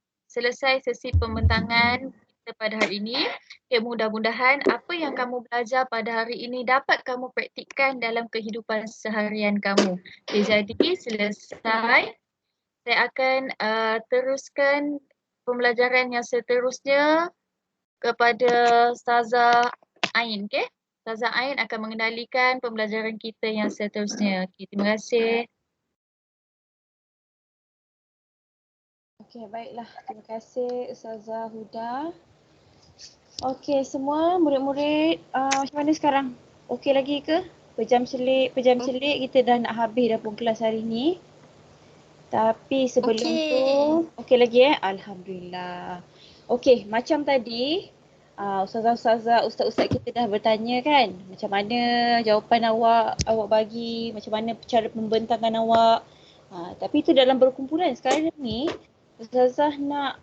sesi pembentangan kita pada hari ini. Okay, mudah-mudahan apa yang kamu belajar pada hari ini dapat kamu praktikkan dalam kehidupan seharian kamu. Okay, jadi selesai. Saya akan teruskan pembelajaran yang seterusnya kepada Ustazah Ain. Okay? Ustazah Ain akan mengendalikan pembelajaran kita yang seterusnya. Okay, terima kasih. Okey, baiklah. Terima kasih Ustazah Huda. Okey, semua murid-murid macam mana sekarang? Okey lagi ke? Pejam celik kita dah nak habis dah pun kelas hari ni. Tapi sebelum tu, okey lagi Alhamdulillah. Okey, macam tadi ustazah-ustazah, ustaz-ustaz kita dah bertanya kan, macam mana jawapan awak bagi, macam mana cara pembentangkan awak. Tapi itu dalam berkumpulan. Sekarang ni ustazah nak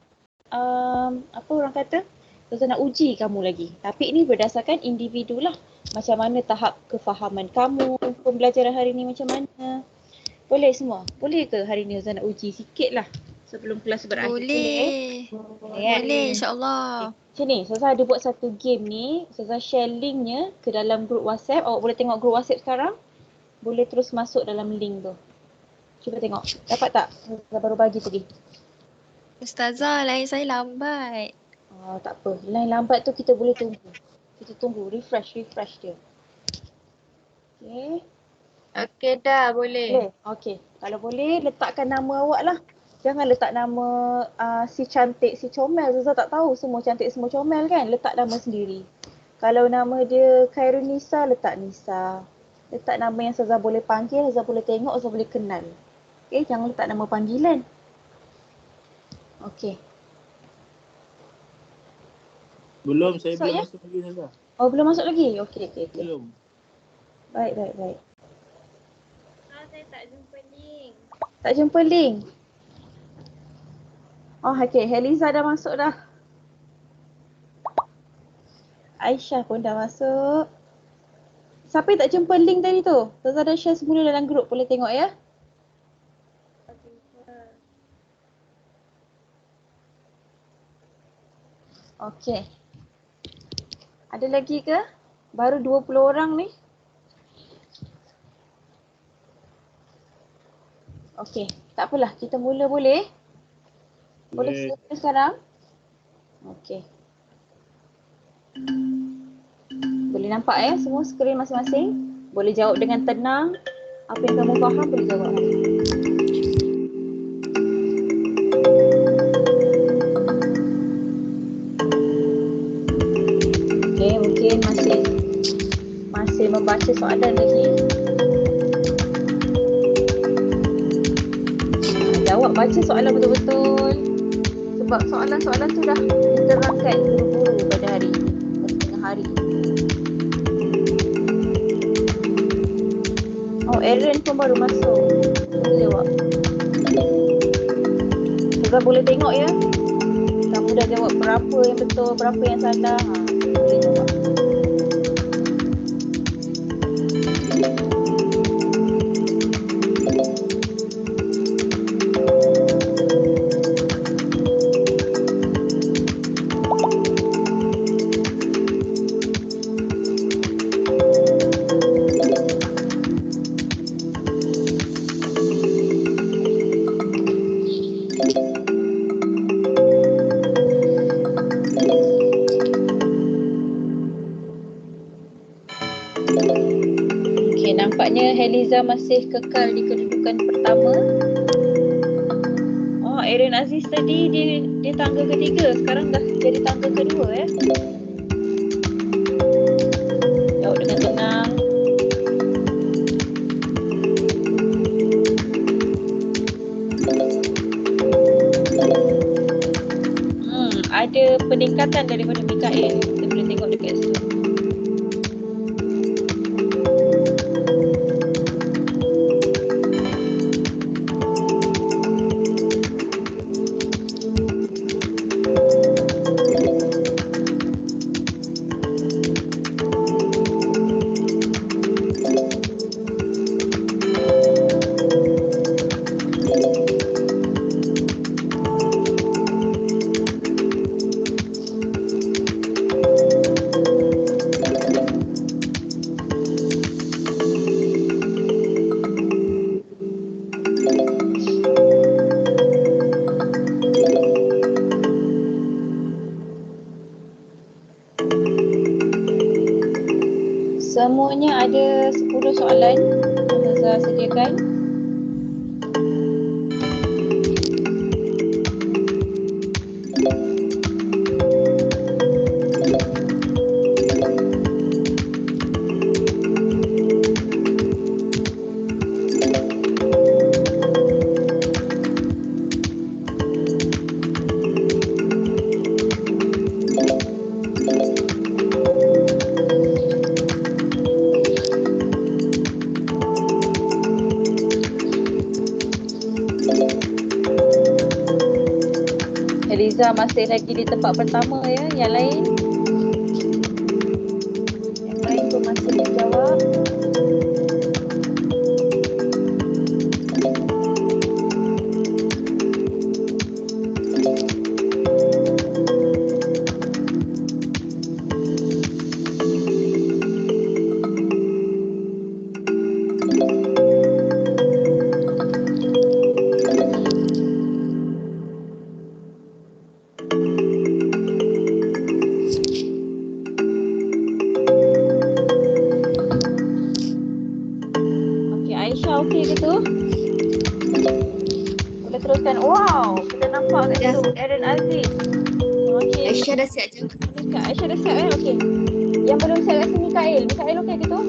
apa orang kata? Ustazah nak uji kamu lagi. Tapi ini berdasarkan individu lah. Macam mana tahap kefahaman kamu, pembelajaran hari ni macam mana. Boleh semua? Boleh ke hari ni Ustazah nak uji sikit lah sebelum kelas berakhir? Boleh. Boleh insyaAllah. Macam ni, Ustazah ada buat satu game ni. Ustazah share linknya ke dalam grup WhatsApp. Awak boleh tengok grup WhatsApp sekarang. Boleh terus masuk dalam link tu. Cuba tengok. Dapat tak? Ustazah baru bagi tadi. Ustazah, line saya lambat. Tak apa. Line lambat tu kita boleh tunggu. Kita tunggu. Refresh dia. Okay. Okey dah, boleh. Okey. Kalau boleh, letakkan nama awak lah. Jangan letak nama si cantik, si comel. Ustazah tak tahu semua cantik, semua comel kan. Letak nama sendiri. Kalau nama dia Khairunisa, letak Nisa. Letak nama yang Ustazah boleh panggil, Ustazah boleh tengok, Ustazah boleh kenal. Okay, jangan letak nama panggilan. Okey. Belum, saya belum masuk lagi Ustazah. Oh, belum masuk lagi? Okey. Belum. Baik. Saya tak jumpa link. Tak jumpa link? Oh, okey. Heliza dah masuk dah. Aisyah pun dah masuk. Siapa yang tak jumpa link tadi tu? Ustazah dah share semula dalam grup. Boleh tengok ya. Okey. Ada lagi ke? Baru 20 orang ni. Okey. Tak apalah. Kita mula boleh? Boleh start sekarang? Okey. Boleh nampak semua skrin masing-masing? Boleh jawab dengan tenang. Apa yang kamu faham boleh jawab. Okey, mungkin masih membaca soalan lagi. Jawab, baca soalan betul-betul. Sebab soalan-soalan tu dah diterangkan guru-guru pada hari ini, pada tengah hari. Oh, Aaron pun baru masuk. Boleh jawab. Ustazah boleh tengok ya. Kamu dah jawab berapa yang betul, berapa yang salah. Boleh jawab. Eliza masih kekal di kedudukan pertama. Oh, Aaron Aziz tadi dia tangga ketiga, sekarang dah jadi tangga kedua ya. Jawab dengan tenang. Ada peningkatan daripada Mikael. Kita boleh tengok dekat situ. Semuanya ada 10 soalan yang Ustazah sediakan. Eliza masih lagi di tempat pertama ya, yang lain pun masih menjawab. Okey ke tu? Boleh teruskan. Wow, kita nampak kat situ Aaron Aziz. Okey. Aisyah dah siap je. Aisyah dah siap kan? Okey. Yang belum siap kat sini Mikael. Mikael okey ke tu?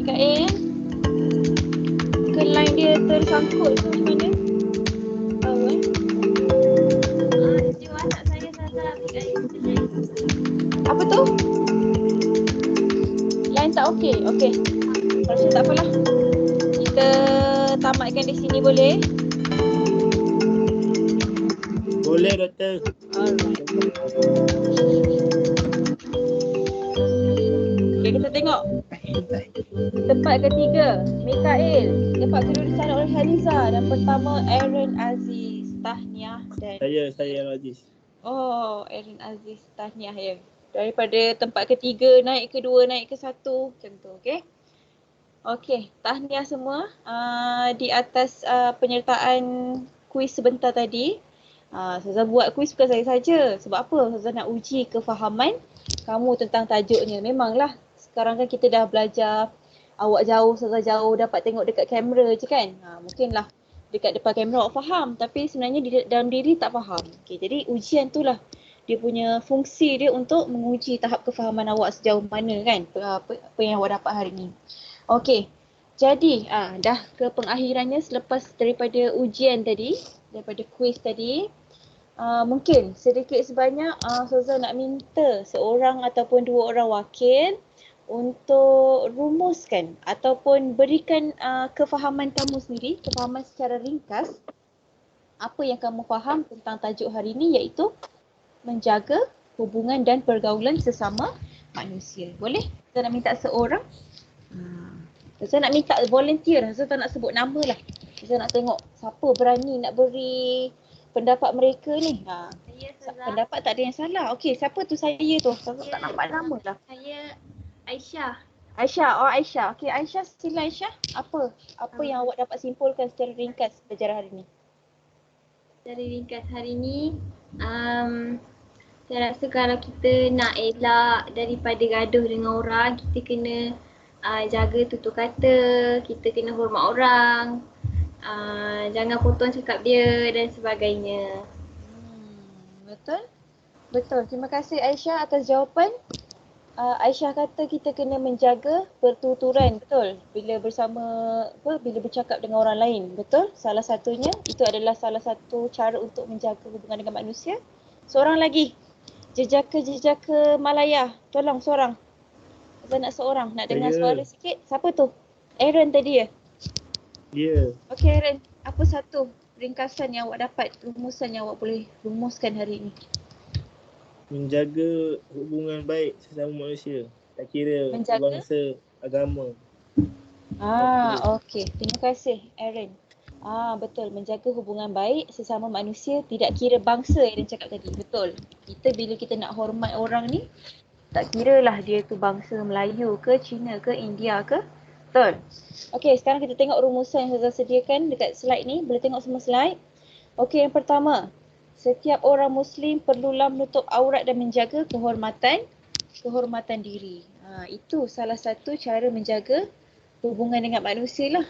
Mikael? Ke line dia tersangkut tu macam mana? Tahu Dia WhatsApp saya Ustazah Mikael. Apa tu? Line tak okey. Okey. Rasa tak apalah. Kita tamatkan di sini boleh? Boleh doktor. Alright. Okay, kita tengok. Tempat ketiga, Mikael. Tempat kedua disana oleh Haliza. Dan pertama, Aaron Aziz. Tahniah dan... Saya Aziz. Oh, Aaron Aziz. Tahniah ya. Daripada tempat ketiga naik ke dua, naik ke satu. Macam tu, okey? Okey, tahniah semua di atas penyertaan kuis sebentar tadi. Ustazah buat kuis bukan saya saja. Sebab apa? Ustazah nak uji kefahaman kamu tentang tajuknya. Memanglah sekarang kan kita dah belajar awak jauh, Ustazah jauh, dapat tengok dekat kamera je kan. Mungkinlah dekat depan kamera awak faham, tapi sebenarnya dalam diri tak faham. Okey, jadi ujian tu lah dia punya fungsi dia untuk menguji tahap kefahaman awak sejauh mana kan apa yang awak dapat hari ni. Okey, jadi dah ke pengakhirannya selepas daripada ujian tadi, daripada kuis tadi. Mungkin sedikit sebanyak Ustazah nak minta seorang ataupun dua orang wakil untuk rumuskan ataupun berikan kefahaman kamu sendiri, kefahaman secara ringkas apa yang kamu faham tentang tajuk hari ini, iaitu menjaga hubungan dan pergaulan sesama manusia. Boleh? Kita nak minta seorang. Saya nak minta volunteer. Saya tak nak sebut nama lah. Saya nak tengok siapa berani nak beri pendapat mereka ni. Pendapat tak ada yang salah. Okey, siapa tu saya tu? Saya tak nampak nama lah. Saya Aisyah. Aisyah. Oh, Aisyah. Okey, Aisyah, sila Aisyah. Apa yang awak dapat simpulkan secara ringkas pelajaran hari ni? Secara ringkas hari ni, saya rasa kalau kita nak elak daripada gaduh dengan orang, kita kena jaga tutur kata, kita kena hormat orang, jangan potong cakap dia dan sebagainya. Betul? Betul. Terima kasih Aisyah atas jawapan. Aisyah kata kita kena menjaga pertuturan, betul? Bila bila bercakap dengan orang lain, betul? Salah satunya itu adalah salah satu cara untuk menjaga hubungan dengan manusia. Seorang lagi, jejaka Malaya. Tolong seorang. Saya nak seorang, nak dengar suara sikit. Siapa tu? Aaron tadi ya? Ya. Okey Aaron, apa satu ringkasan yang awak dapat, rumusan yang awak boleh rumuskan hari ini? Menjaga hubungan baik sesama manusia. Tak kira bangsa, agama. Okey. Terima kasih Aaron. Betul. Menjaga hubungan baik sesama manusia tidak kira bangsa yang dia cakap tadi. Betul. Bila kita nak hormat orang ni, tak kira lah dia tu bangsa Melayu ke, Cina ke, India ke. Betul. Okey, sekarang kita tengok rumusan yang saya sediakan dekat slide ni. Boleh tengok semua slide. Okey, yang pertama. Setiap orang Muslim perlulah menutup aurat dan menjaga kehormatan diri. Itu salah satu cara menjaga hubungan dengan manusia lah.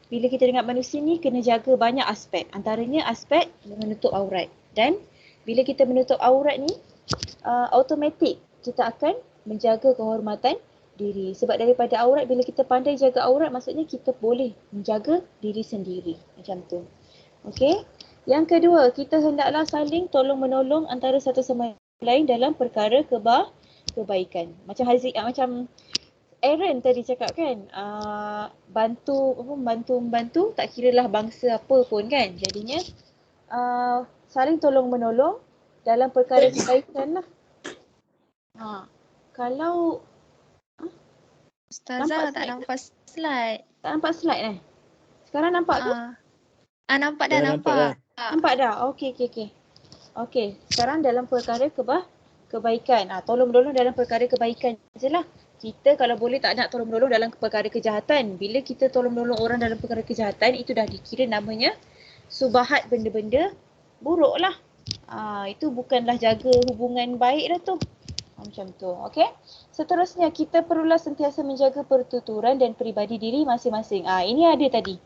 Bila kita dengan manusia ni kena jaga banyak aspek. Antaranya aspek menutup aurat. Dan bila kita menutup aurat ni, automatik kita akan menjaga kehormatan diri. Sebab daripada aurat, bila kita pandai jaga aurat, maksudnya kita boleh menjaga diri sendiri. Macam tu. Okey. Yang kedua, kita hendaklah saling tolong menolong antara satu sama lain dalam perkara kebaikan. Macam Aaron tadi cakap kan, membantu tak kiralah bangsa apa pun kan. Jadinya saling tolong menolong dalam perkara kebaikan lah. Kalau Ustazah tak nampak slide. Tak nampak slide Sekarang nampak ke? Nampak dah, nampak. Nampak dah? Okey. Sekarang dalam perkara kebaikan. Tolong menolong dalam perkara kebaikan je lah. Kita kalau boleh tak nak tolong menolong dalam perkara kejahatan. Bila kita tolong menolong orang dalam perkara kejahatan, itu dah dikira namanya subahat benda-benda buruk lah. Itu bukanlah jaga hubungan baik dah tu. Macam tu. Okey. Seterusnya, kita perlulah sentiasa menjaga pertuturan dan peribadi diri masing-masing. Ini ada tadi.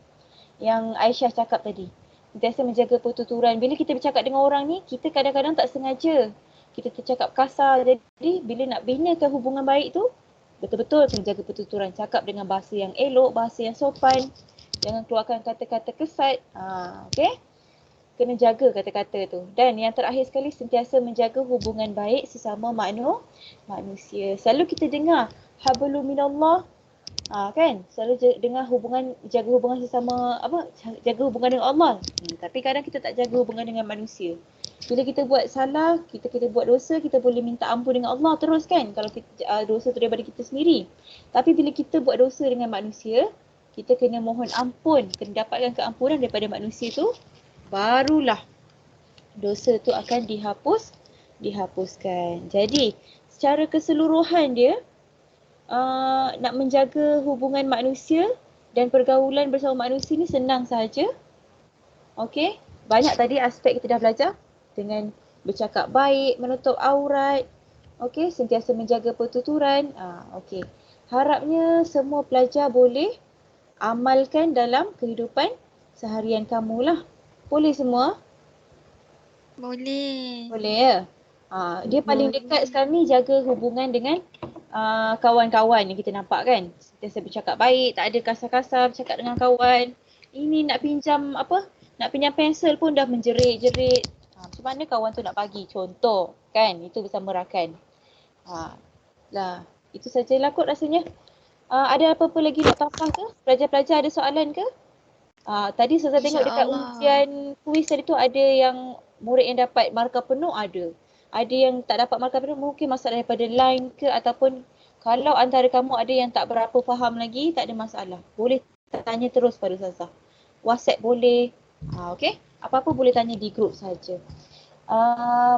Yang Aisyah cakap tadi. Sentiasa menjaga pertuturan. Bila kita bercakap dengan orang ni, kita kadang-kadang tak sengaja. Kita tercakap kasar. Jadi bila nak binakan hubungan baik tu, betul-betul kena jaga pertuturan. Cakap dengan bahasa yang elok, bahasa yang sopan. Jangan keluarkan kata-kata kesat. Okey? Kena jaga kata-kata tu. Dan yang terakhir sekali, sentiasa menjaga hubungan baik sesama manusia. Selalu kita dengar, hablum minallah. Kan? Selalu dengar jaga hubungan sesama, jaga hubungan dengan Allah. Tapi kadang kita tak jaga hubungan dengan manusia. Bila kita buat salah, kita buat dosa, kita boleh minta ampun dengan Allah terus kan? Kalau dosa tu daripada kita sendiri. Tapi bila kita buat dosa dengan manusia, kita kena mohon ampun, kena dapatkan keampunan daripada manusia tu, barulah dosa tu akan dihapuskan. Jadi, secara keseluruhan dia, nak menjaga hubungan manusia dan pergaulan bersama manusia ni senang sahaja. Okey, banyak tadi aspek kita dah belajar. Dengan bercakap baik, menutup aurat, okey, sentiasa menjaga pertuturan. Okey. Harapnya semua pelajar boleh amalkan dalam kehidupan seharian kamulah. Boleh semua? Boleh. Boleh ya? Dia paling dekat sekarang ni jaga hubungan dengan kawan-kawan yang kita nampak kan. Sentiasa bercakap baik, tak ada kasar-kasar bercakap dengan kawan. Ini nak pinjam pensel pun dah menjerit-jerit. Macam mana kawan tu nak bagi contoh kan? Itu bersama rakan. Itu sajalah kot rasanya. Ada apa-apa lagi nak tambah ke? Pelajar-pelajar ada soalan ke? Tadi saya tengok dekat ujian kuis tadi tu ada yang murid yang dapat markah penuh ada. Ada yang tak dapat markah penuh, mungkin masalah daripada line ke ataupun kalau antara kamu ada yang tak berapa faham lagi, tak ada masalah. Boleh tanya terus pada Ustazah. WhatsApp boleh. Okey. Apa-apa boleh tanya di grup saja.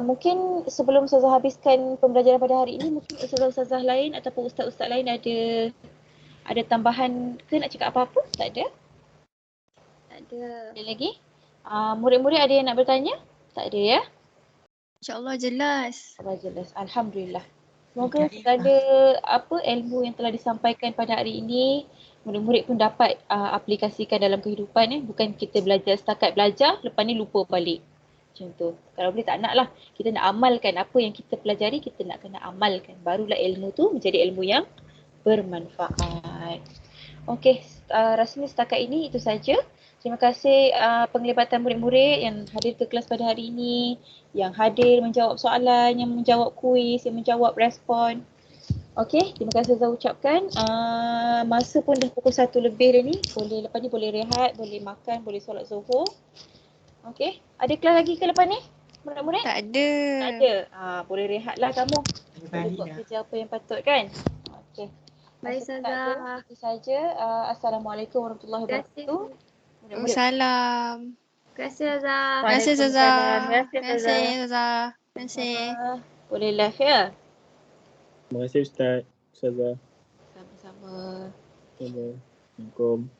Mungkin sebelum Ustazah habiskan pembelajaran pada hari ini, mungkin Ustazah lain ataupun Ustaz-Ustaz lain ada tambahan ke nak cakap apa-apa? Tak ada? Tak ada. Ada lagi? Murid-murid ada yang nak bertanya? Tak ada ya? InsyaAllah jelas. Jelas. Alhamdulillah. Semoga segala ilmu yang telah disampaikan pada hari ini murid-murid pun dapat aplikasikan dalam kehidupan. Bukan kita belajar setakat belajar, lepas ni lupa balik. Macam tu. Kalau boleh tak nak lah. Kita nak amalkan apa yang kita pelajari, kita nak kena amalkan. Barulah ilmu tu menjadi ilmu yang bermanfaat. Okey, rasanya setakat ini itu saja. Terima kasih penglibatan murid-murid yang hadir ke kelas pada hari ini, yang hadir menjawab soalan, yang menjawab kuis, yang menjawab respon. Okey, terima kasih saya ucapkan. Masa pun dah pukul 1 lebih dah ni. Lepas ni boleh rehat, boleh makan, boleh solat zuhur. Okey, ada kelas lagi ke lepas ni? Murid-murid? Tak ada. Tak ada. Boleh rehatlah kamu. Boleh buat kerja apa yang patut kan? Okey. Baik, Ustazah. Itu saja. Assalamualaikum warahmatullahi wabarakatuh. Waalaikumsalam. Terima kasih, Ustazah. Terima kasih, Ustazah. Waalaikumsalam. Terima kasih, Ustazah. Terima kasih. Boleh live ya? Terima kasih Ustaz. Ustazah. Sama-sama. Assalamualaikum.